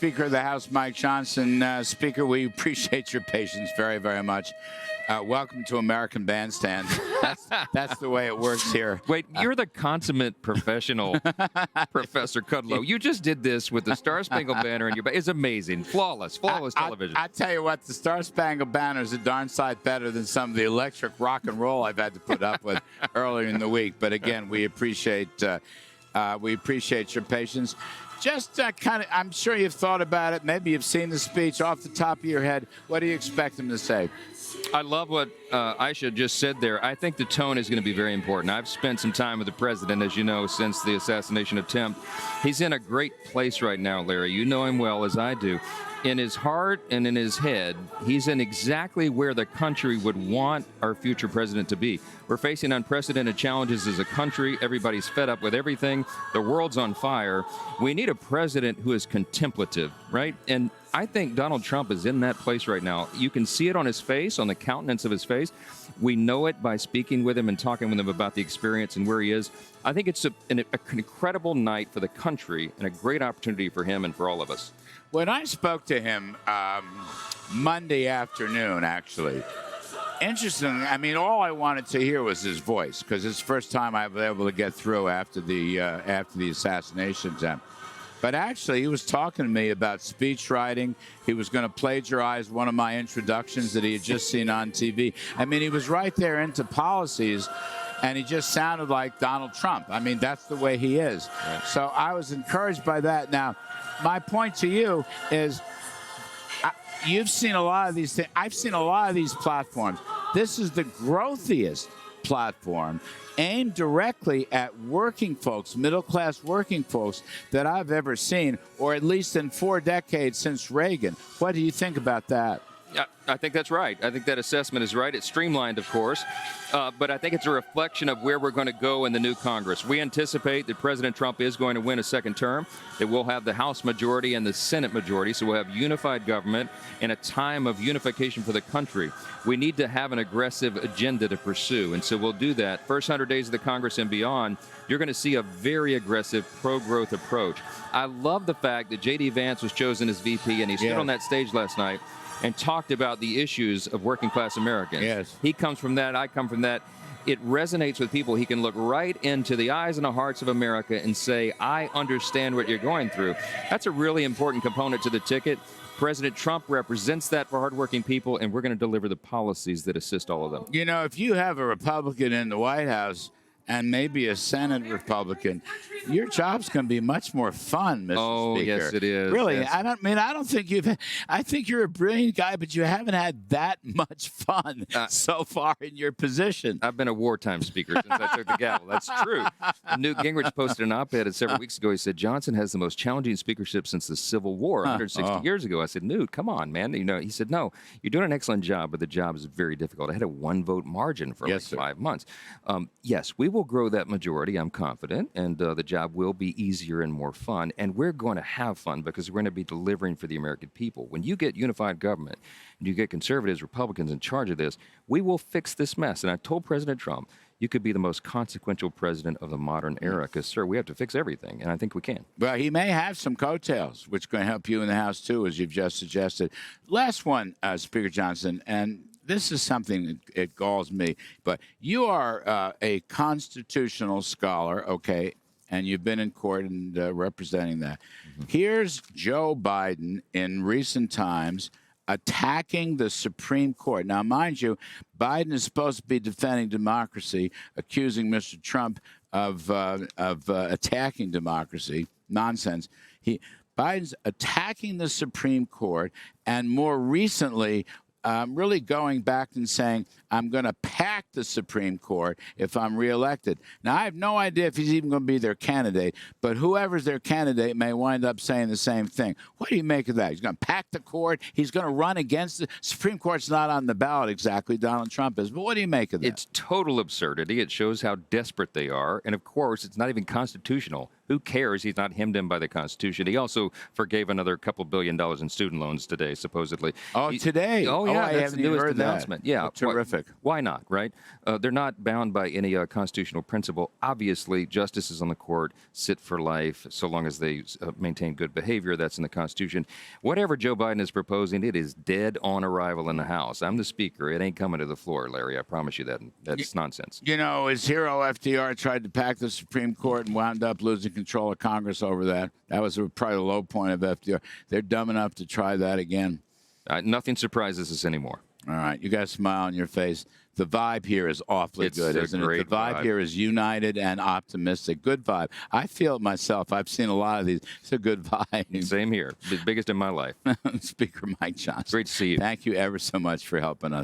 Speaker of the House, Mike Johnson. Speaker, we appreciate your patience very, very much. Welcome to American Bandstand. That's the way it works here. Wait, you're the consummate professional, Professor Kudlow. You just did this with the Star Spangled Banner in your back. It's amazing. Flawless television. I tell you what, the Star Spangled Banner is a darn sight better than some of the electric rock and roll I've had to put up with earlier in the week. But again, we appreciate your patience. Just I'm sure you've thought about it. Maybe you've seen the speech off the top of your head. What do you expect him to say? I love what Aisha just said there. I think the tone is going to be very important. I've spent some time with the president, as you know, since the assassination attempt. He's in a great place right now, Larry. You know him well, as I do. In his heart and in his head, he's in exactly where the country would want our future president to be. We're facing unprecedented challenges as a country. Everybody's fed up with everything. The world's on fire. We need a president who is contemplative, right? And I think Donald Trump is in that place right now. You can see it on his face, on the countenance of his face. We know it by speaking with him and talking with him about the experience and where he is. I think it's an incredible night for the country and a great opportunity for him and for all of us. When I spoke to him Monday afternoon, actually, interesting. I mean, all I wanted to hear was his voice because it's the first time I was able to get through after the assassination attempt. But actually, he was talking to me about speech writing. He was going to plagiarize one of my introductions that he had just seen on TV. I mean, he was right there into policies, and he just sounded like Donald Trump. I mean, that's the way he is. Right. So I was encouraged by that. Now, my point to you is you've seen a lot of these things. I've seen a lot of these platforms. This is the growthiest platform aimed directly at working folks, middle-class working folks that I've ever seen, or at least in 4 decades since Reagan. What do you think about that? I think that's right. I think that assessment is right. It's streamlined, of course, but I think it's a reflection of where we're going to go in the new Congress. We anticipate that President Trump is going to win a second term, that we'll have the House majority and the Senate majority, so we'll have unified government in a time of unification for the country. We need to have an aggressive agenda to pursue, and so we'll do that. First 100 days of the Congress and beyond, you're going to see a very aggressive pro-growth approach. I love the fact that J.D. Vance was chosen as VP, and he stood on that stage last night and talked about the issues of working-class Americans. Yes. He comes from that. I come from that. It resonates with people. He can look right into the eyes and the hearts of America and say, I understand what you're going through. That's a really important component to the ticket. President Trump represents that for hardworking people, and we're going to deliver the policies that assist all of them. You know, if you have a Republican in the White House and maybe a Senate Republican, your job's going to be much more fun, Mr. Speaker. Oh, yes, it is. Really, yes. I don't think I think you're a brilliant guy, but you haven't had that much fun so far in your position. I've been a wartime speaker since I took the gavel. That's true. Newt Gingrich posted an op-ed several weeks ago. He said, Johnson has the most challenging speakership since the Civil War 160 years ago. I said, Newt, come on, man. You know, he said, no, you're doing an excellent job, but the job is very difficult. I had a 1-vote margin for 5 months. Yes, we will grow that majority, I'm confident, and the job will be easier and more fun, and we're going to have fun because we're going to be delivering for the American people. When you get unified government and you get conservatives, Republicans in charge of this, we will fix this mess. And I told President Trump, you could be the most consequential president of the modern era because, sir, we have to fix everything, and I think we can. Well, he may have some coattails, which is going to help you in the House, too, as you've just suggested. Last one, Speaker Johnson, and this is something it galls me, but you are a constitutional scholar, okay, and you've been in court and representing that. Mm-hmm. Here's Joe Biden in recent times attacking the Supreme Court. Now, mind you, Biden is supposed to be defending democracy, accusing Mr. Trump of attacking democracy. Nonsense. Biden's attacking the Supreme Court, and more recently, really going back and saying, I'm going to pack the Supreme Court if I'm reelected. Now, I have no idea if he's even going to be their candidate, but whoever's their candidate may wind up saying the same thing. What do you make of that? He's going to pack the court. He's going to run against the Supreme Court's not on the ballot exactly. Donald Trump is. But what do you make of that? It's total absurdity. It shows how desperate they are. And, of course, it's not even constitutional. Who cares? He's not hemmed in by the Constitution. He also forgave another couple $2 billion in student loans today, supposedly. Oh, today? Oh, yeah, I that's haven't the even newest heard that. announcement. Yeah, Oh, terrific. Why not, right? They're not bound by any constitutional principle. Obviously, justices on the court sit for life so long as they maintain good behavior. That's in the Constitution. Whatever Joe Biden is proposing, it is dead on arrival in the House. I'm the speaker. It ain't coming to the floor, Larry. I promise you that. That's nonsense. You know, his hero FDR tried to pack the Supreme Court and wound up losing control of Congress over that. That was probably the low point of FDR. They're dumb enough to try that again. Nothing surprises us anymore. All right. You got a smile on your face. The vibe here is awfully good, isn't it? The vibe here is united and optimistic. Good vibe. I feel it myself. I've seen a lot of these. It's a good vibe. Same here. The biggest in my life. Speaker Mike Johnson. Great to see you. Thank you ever so much for helping us.